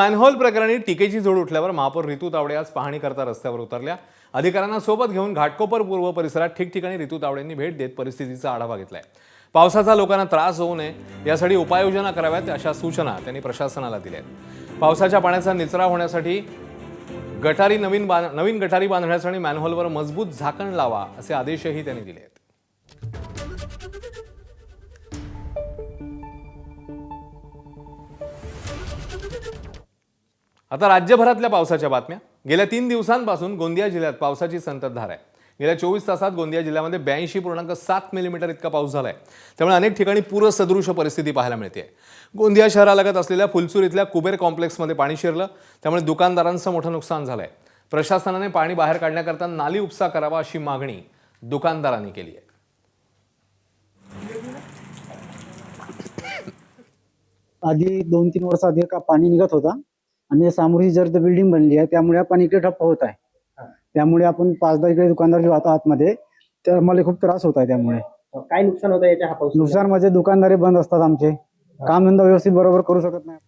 Manhole प्रकरणी टीकेची जोड उठल्यावर महापौर रितू तावडे आज पाहणी करता रस्त्यावर उतरल्या। अधिकाऱ्यांना सोबत घेऊन घाटकोपर पूर्व परिसरात ठिकठिकाणी रितू तावडेंनी भेट देत परिस्थितीचा आढावा घेतलाय। पावसाचा लोकांना त्रास होऊ नये यासाठी उपाययोजना कराव्यात अशा सूचना त्यांनी प्रशासनाला दिल्या आहेत। पावसाच्या पाण्याचा निचरा होण्यासाठी नवीन गटारी बांधण्यासाठी आणि मॅनहोलवर मजबूत झाकण लावा असे आदेशही त्यांनी दिले आहेत। आता राज्यभरातल्या पावसाच्या बातम्या। गेल्या 3 दिवसांपासून गोंदिया जिल्ह्यात पावसाची संततधार आहे। गेल्या 24 तासात गोंदिया जिल्ह्यामध्ये 82.7 मिलीमीटर इतका पाऊस झालाय। त्यामुळे अनेक ठिकाणी पूरसदृश परिस्थिती पाहायला मिळते। गोंदिया शहरालगत असलेल्या फुलसूर इथल्या कुबेर कॉम्प्लेक्समध्ये पाणी शिरलं, त्यामुळे दुकानदारांचं मोठं नुकसान झालंय। प्रशासनाने पाणी बाहेर काढण्याकरता नाली उपसा करावा अशी मागणी दुकानदारांनी केली आहे। आधी 2-3 वर्ष आधी का पाणी निघत होता आणि समोरची जर बिल्डिंग बनली आहे त्यामुळे पाणी इकडे ठप्प होत आहे। त्यामुळे आपण 5-10 इकडे दुकानदार जो आता आतमध्ये तर मला खूप त्रास होत आहे। त्यामुळे काय नुकसान होतं याच्या हा पाऊस? नुकसान म्हणजे दुकानदारी बंद असतात, आमचे कामधंदा व्यवस्थित बरोबर करू शकत नाही।